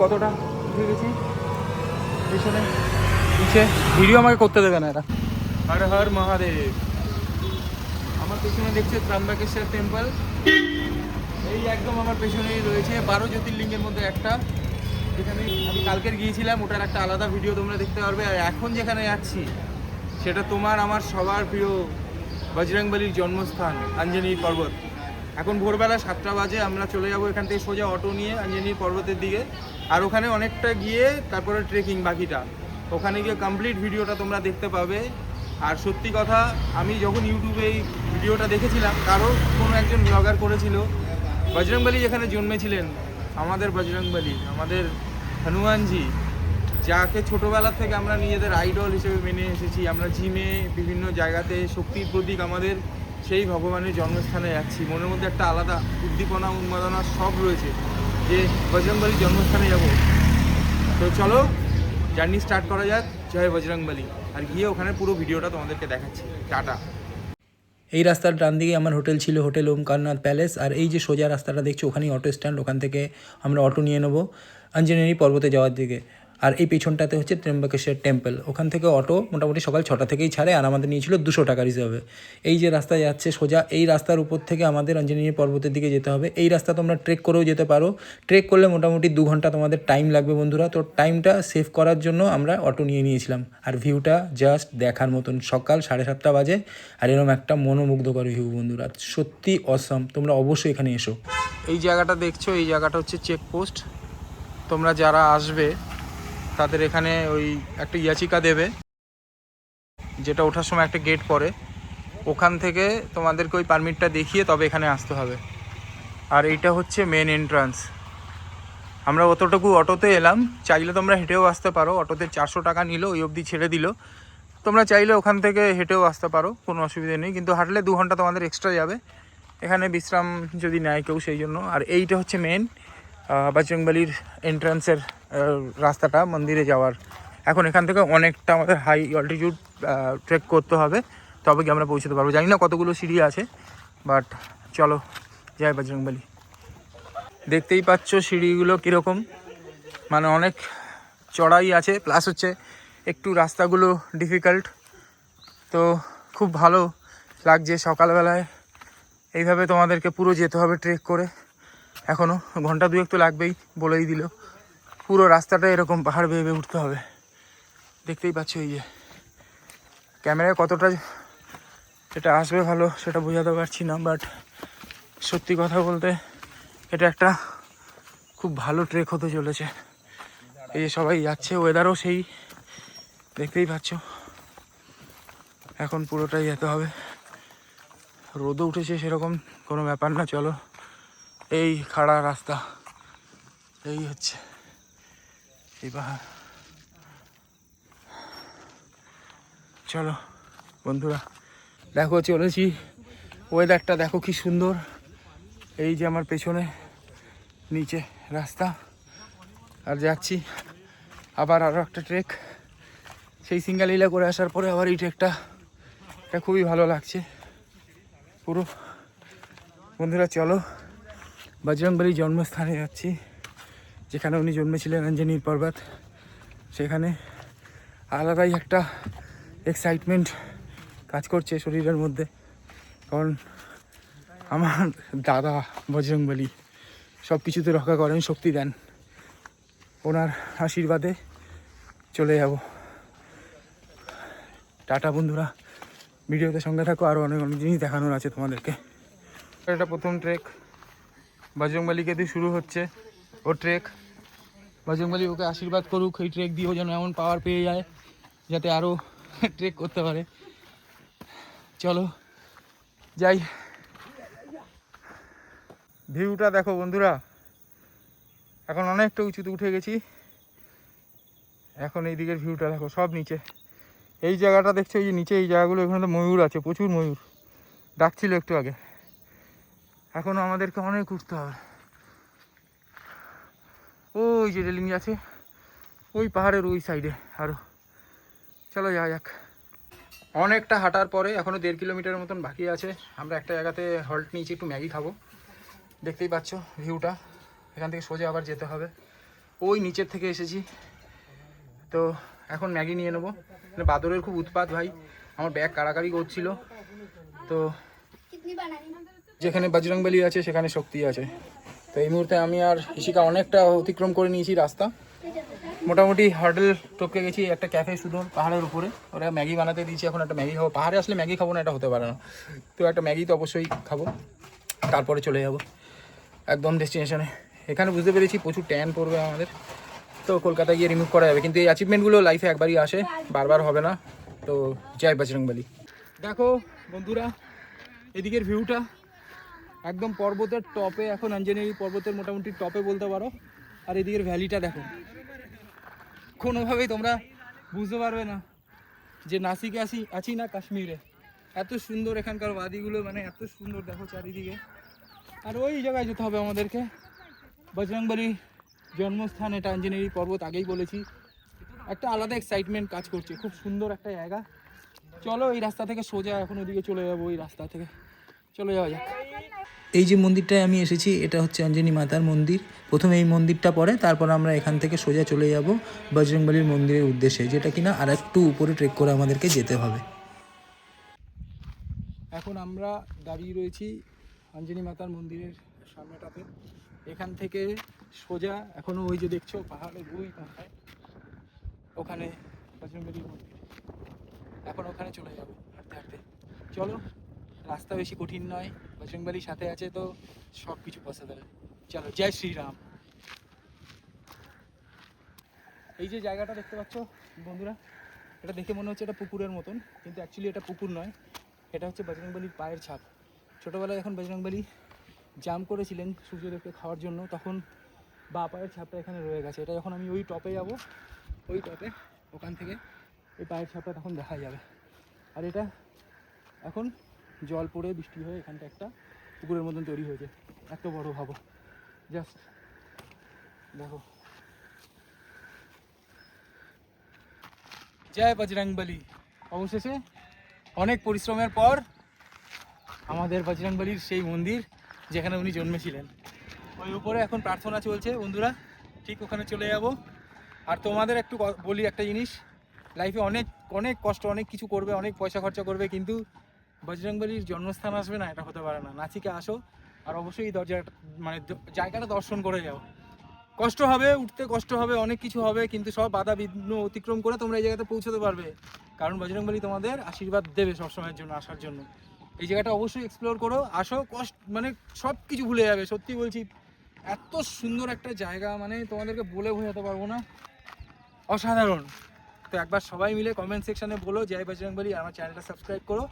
কতটা উঠে গেছি পেছনে পিছে ভিডিও আমাকে করতে দেবে না এরা। হর হর মহাদেব। আমার পেছনে দেখছে ত্রম্বকেশ্বর টেম্পল, এই একদম আমার পেছনেই রয়েছে 12 জ্যোতির্লিঙ্গের মধ্যে একটা, যেখানে আমি কালকের গিয়েছিলাম, ওটার একটা আলাদা ভিডিও তোমরা দেখতে পারবে। আর এখন যেখানে যাচ্ছি সেটা তোমার আমার সবার প্রিয় বজরংবলির জন্মস্থান আঞ্জনেয়ীর পর্বত। এখন ভোরবেলা 7টা বাজে, আমরা চলে যাব এখান থেকে সোজা অটো নিয়ে আঞ্জনেয়ীর পর্বতের দিকে। আর ওখানে অনেকটা গিয়ে তারপরে ট্রেকিং বাকিটা, ওখানে গিয়ে কমপ্লিট ভিডিওটা তোমরা দেখতে পাবে। আর সত্যি কথা, আমি যখন ইউটিউবে এই ভিডিওটা দেখেছিলাম, কোনো একজন ব্লগার করেছিল বজরংবলী যেখানে জন্মেছিলেন, আমাদের বজরংবলী, আমাদের হনুমানজি, যাকে ছোটোবেলা থেকে আমরা নিজেদের আইডল হিসেবে মেনে এসেছি। আমরা জিমে বিভিন্ন জায়গাতে শক্তির প্রতীক আমাদের সেই ভগবানের জন্মস্থানে যাচ্ছি, মনের মধ্যে একটা আলাদা উদ্দীপনা উন্মাদনা সব রয়েছে যে বজরংবলীর জন্মস্থানে যাব। তো চলো জার্নি স্টার্ট করা যাক, জয় বজরংবলী। আর গিয়ে ওখানে পুরো ভিডিওটা তোমাদেরকে দেখাচ্ছি। টাটা। এই রাস্তার ডান দিকে আমার হোটেল ছিল, হোটেল ওমকারনাথ প্যালেস। আর এই যে সোজা রাস্তাটা দেখছো, ওখানেই অটো স্ট্যান্ড, ওখান থেকে আমরা অটো নিয়ে নেবো আঞ্জনেয়ী পর্বতে যাওয়ার দিকে। আর এই পেছনটাতে হচ্ছে ত্রম্বকেশ্বর টেম্পল, ওখান থেকে অটো মোটামুটি সকাল 6টা থেকেই ছাড়ে। আর আমাদের নিয়েছিল 200 টাকার হিসাবে। এই যে রাস্তা যাচ্ছে সোজা, এই রাস্তার উপর থেকে আমাদের আঞ্জনেয়ী পর্বতের দিকে যেতে হবে। এই রাস্তা তোমরা ট্রেক করেও যেতে পারো, ট্রেক করলে মোটামুটি 2 ঘন্টা তোমাদের টাইম লাগবে বন্ধুরা। তো টাইমটা সেভ করার জন্য আমরা অটো নিয়েছিলাম। আর ভিউটা জাস্ট দেখার মতন, সকাল 7:30 বাজে, আর এরকম একটা মনোমুগ্ধকর ভিউ বন্ধুরা, সত্যি অসম। তোমরা অবশ্যই এখানে এসো। এই জায়গাটা দেখছো, এই জায়গাটা হচ্ছে চেকপোস্ট। তোমরা যারা আসবে তাদের এখানে ওই একটা ইয়াচিকা দেবে, যেটা ওঠার সময় একটা গেট পড়ে, ওখান থেকে তোমাদেরকে ওই পারমিটটা দেখিয়ে তবে এখানে আসতে হবে। আর এইটা হচ্ছে মেন এন্ট্রান্স। আমরা অতটুকু অটোতে এলাম, চাইলে তোমরা হেঁটেও আসতে পারো। অটোতে 400 টাকা নিল, ওই অবধি ছেড়ে দিল। তোমরা চাইলে ওখান থেকে হেঁটেও আসতে পারো, কোনো অসুবিধা নেই, কিন্তু হাঁটলে 2 ঘন্টা তোমাদের এক্সট্রা যাবে। এখানে বিশ্রাম যদি নেয় কেউ সেই জন্য। আর এইটা হচ্ছে মেন বজরংবলীর এন্ট্রান্সের রাস্তাটা মন্দিরে যাওয়ার। এখন এখান থেকে অনেকটা আমাদের হাই অল্টিটিউড ট্রেক করতে হবে, তবে কি আমরা পৌঁছতে পারবো। জানি না কতগুলো সিঁড়ি আছে, বাট চলো জয় বজরংবলী। দেখতেই পাচ্ছ সিঁড়িগুলো কীরকম, মানে অনেক চড়াই আছে, প্লাস হচ্ছে একটু রাস্তাগুলো ডিফিকাল্ট। তো খুব ভালো লাগছে সকালবেলায় এইভাবে তোমাদেরকে পুরো যেতে হবে ট্রেক করে। এখনও ঘন্টা 2 তো লাগবেই, বলেই দিল। পুরো রাস্তাটা এরকম পাহাড় বেয়ে বেয়ে উঠতে হবে। দেখতেই পাচ্ছ এই যে ক্যামেরায় কতটা এটা আসবে ভালো সেটা বোঝাতে পারছি না, বাট সত্যি কথা বলতে এটা একটা খুব ভালো ট্রেক হতে চলেছে। এই যে সবাই যাচ্ছে, ওয়েদারও সেই, দেখতেই পাচ্ছ। এখন পুরোটাই যেতে হবে, রোদও উঠেছে, সেরকম কোনো ব্যাপার না। চলো, এই খাড়া রাস্তা, এই হচ্ছে এই পাহাড়। চলো বন্ধুরা, দেখো চলেছি, ওয়েদারটা দেখো কি সুন্দর। এই যে আমার পেছনে নিচে রাস্তা, আর যাচ্ছি আবার আরও একটা ট্রেক। সেই সিঙ্গালীলা করে আসার পরে আবার এই ট্রেকটা, এটা খুবই ভালো লাগছে পুরো। বন্ধুরা চলো, বজরংবলী জন্মস্থানে যাচ্ছি, যেখানে উনি জন্মেছিলেন, আঞ্জনেয়ীর পর্বত। সেখানে আলাদাই একটা এক্সাইটমেন্ট কাজ করছে শরীরের মধ্যে, কারণ আমার দাদা বজরংবলী সব কিছুতে রক্ষা করেন, শক্তি দেন। ওনার আশীর্বাদে চলে যাব। টাটা বন্ধুরা, ভিডিওতে সঙ্গে থাকো, আরও অনেক অনেক জিনিস দেখানোর আছে তোমাদেরকে। এটা প্রথম ট্রেক, বজরংবলীকে দিয়ে শুরু হচ্ছে ও ট্রেক। বজরংবলী ওকে আশীর্বাদ করুক, এই ট্রেক দিয়েও যেন এমন পাওয়ার পেয়ে যায় যাতে আরও ট্রেক করতে পারে। চলো যাই। ভিউটা দেখো বন্ধুরা, এখন অনেকটা উঁচুতে উঠে গেছি। এখন এই দিকের ভিউটা দেখো, সব নিচে। এই জায়গাটা দেখছো, এই যে নিচে এই জায়গাগুলো, এখানে তো ময়ূর আছে, প্রচুর ময়ূর ডাকছিল একটু আগে। এখনও আমাদেরকে অনেক উঠতে হবে। ওই যে রেলিং আছে ওই পাহাড়ের ওই সাইডে আরও। চলো যাওয়া যাক। অনেকটা হাঁটার পরে এখনও 1.5 কিলোমিটারের মতন বাকি আছে। আমরা একটা জায়গাতে হল্ট নিয়েছি, একটু ম্যাগি খাবো। দেখতেই পাচ্ছ ভিউটা, এখান থেকে সোজা আবার যেতে হবে। ওই নিচের থেকে এসেছি। তো এখন ম্যাগি নিয়ে নেবো। মানে বাদরের খুব উৎপাত ভাই, আমার ব্যাগ কাড়াকাড়ি করছিল। তো যেখানে বজরংবলী আছে সেখানে শক্তি আছে। তো এই মুহূর্তে আমি আর ইশিকা অনেকটা অতিক্রম করে নিয়েছি রাস্তা, মোটামুটি হার্ডেল টপকে গেছি। একটা ক্যাফে শুধু পাহাড়ের উপরে, ওরা ম্যাগি বানাতে দিয়েছি। এখন একটা ম্যাগি খাবো। পাহাড়ে আসলে ম্যাগি খাবো না এটা হতে পারে না, তো একটা ম্যাগি তো অবশ্যই খাবো, তারপরে চলে যাব একদম ডেস্টিনেশনে। এখানে বুঝতে পেরেছি প্রচুর ট্যান পড়বে আমাদের, তো কলকাতায় গিয়ে রিমুভ করা যাবে। কিন্তু এই অ্যাচিভমেন্টগুলো লাইফে একবারই আসে, বারবার হবে না। তো জয় বজরংবলী। দেখো বন্ধুরা, এদিকের ভিউটা একদম পর্বতের টপে, এখন আঞ্জনেরি পর্বতের মোটামুটি টপে বলতে পারো। আর এদিকের ভ্যালিটা দেখো, কোনোভাবেই তোমরা বুঝতে পারবে না যে নাসিকে আছি না কাশ্মীরে। এত সুন্দর এখানকার বাদিগুলো, মানে এত সুন্দর দেখো চারিদিকে। আর ওই জায়গায় যেতে হবে আমাদেরকে, বজরংবলী জন্মস্থান, এটা আঞ্জনেরি পর্বত, আগেই বলেছি। একটা আলাদা এক্সাইটমেন্ট কাজ করছে, খুব সুন্দর একটা জায়গা। চলো এই রাস্তা থেকে সোজা এখন ওদিকে চলে যাবো, ওই রাস্তা থেকে চলে যাওয়া যাক। এই যে মন্দিরটায় আমি এসেছি এটা হচ্ছে অঞ্জনী মাতার মন্দির। প্রথমে এই মন্দিরটা পড়ে, তারপর আমরা এখান থেকে সোজা চলে যাব বজরংবলীর মন্দিরের উদ্দেশ্যে, যেটা কিনা আর একটু উপরে ট্রেক করে আমাদেরকে যেতে হবে। এখন আমরা দাঁড়িয়ে রয়েছি অঞ্জনী মাতার মন্দিরের সামনেটাতে। এখান থেকে সোজা এখনও ওই যে দেখছো পাহাড়ের ওই মাথায়, ওখানে বজরংবলীর মন্দির। এখন ওখানে চলে যাবো হাঁটতে হাঁটতে। চলো, রাস্তা বেশি কঠিন নয়, বজরংবলীর সাথে আছে তো সব কিছু পসিবল। চলো, জয় শ্রীরাম। এই যে জায়গাটা দেখতে পাচ্ছ বন্ধুরা, এটা দেখে মনে হচ্ছে এটা পুকুরের মতন, কিন্তু অ্যাকচুয়ালি এটা পুকুর নয়, এটা হচ্ছে বজরংবলীর পায়ের ছাপ। ছোটোবেলায় যখন বজরংবলী জাম্প করেছিলেন সূর্যদেবকে খাওয়ার জন্য, তখন বা পায়ের ছাপটা এখানে রয়ে গেছে। এটা যখন আমি ওই টপে যাব, ওই টপে ওখান থেকে এই পায়ের ছাপটা তখন দেখা যাবে। আর এটা এখন জল পড়ে বৃষ্টি হয়ে এখানটা একটা পুকুরের মতন তৈরি হয়েছে। এত বড় ভাবো, জাস্ট দেখো। জয় বজরংবলী। অবশেষে অনেক পরিশ্রমের পর আমাদের বজরংবলীর সেই মন্দির যেখানে উনি জন্মেছিলেন, ওই উপরে এখন প্রার্থনা চলছে বন্ধুরা, ঠিক ওখানে চলে যাব। আর তোমাদের একটু বলি একটা জিনিস, লাইফে অনেক অনেক কষ্ট, অনেক কিছু করবে, অনেক পয়সা খরচা করবে, কিন্তু বজরংবলীর জন্মস্থান আসবে না এটা হতে পারে না। নাসিকে আসো আর অবশ্যই এই দরজাটা, মানে জায়গাটা দর্শন করে যাও। কষ্ট হবে, উঠতে কষ্ট হবে, অনেক কিছু হবে, কিন্তু সব বাধা বিঘ্ন অতিক্রম করে তোমরা এই জায়গাতে পৌঁছতে পারবে, কারণ বজরংবলী তোমাদের আশীর্বাদ দেবে সবসময়ের জন্য আসার জন্য। এই জায়গাটা অবশ্যই এক্সপ্লোর করো, আসো, কষ্ট মানে সব কিছু ভুলে যাবে, সত্যি বলছি। এত সুন্দর একটা জায়গা, মানে তোমাদেরকে বলে বোঝাতে পারবো না, অসাধারণ। তো একবার সবাই মিলে কমেন্ট সেকশানে বলো জয় বজরংবলী, আমার চ্যানেলটা সাবস্ক্রাইব করো।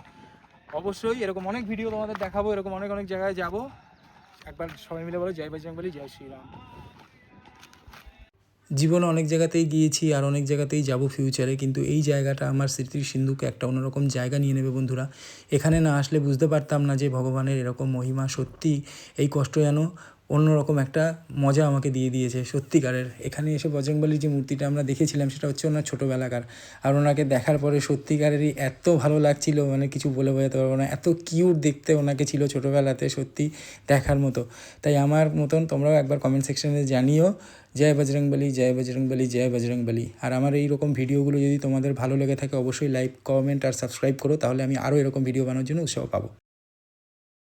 অবশ্যই এরকম অনেক ভিডিও তোমাদের দেখাবো, এরকম অনেক অনেক জায়গায় যাব। একবার সবাই মিলে বলো জয় বজরংবলী, জয় শ্রীরাম। জীবনে অনেক জায়গাতেই গিয়েছি আর অনেক জায়গাতেই যাব ফিউচারে, কিন্তু এই জায়গাটা আমার স্মৃতির সিন্ধুকে একটা অন্যরকম জায়গা নিয়ে নেবে বন্ধুরা। এখানে না আসলে বুঝতে পারতাম না যে ভগবানের এরকম মহিমা। সত্যি এই কষ্ট যেন অন্যরকম একটা মজা আমাকে দিয়ে দিয়েছে সত্যিকারের। এখানে এসে বজরংবলীর যে মূর্তিটা আমরা দেখেছিলাম সেটা হচ্ছে ওনার ছোটোবেলাকার, আর ওনাকে দেখার পরে সত্যিকারেরই এত ভালো লাগছিল, মানে কিছু বলে বোঝাতে পারবো না। এত কিউট দেখতে ওনাকে ছিল ছোটোবেলাতে, সত্যি দেখার মতো। তাই আমার মতন তোমরাও একবার কমেন্ট সেকশনে জানিও জয় বজরংবলী, জয় বজরংবলী, জয় বজরংবলী। আর আমার এই রকম ভিডিওগুলো যদি তোমাদের ভালো লেগে থাকে অবশ্যই লাইক, কমেন্ট আর সাবস্ক্রাইব করো, তাহলে আমি আরও এরকম ভিডিও বানানোর জন্য উৎসাহ পাবো।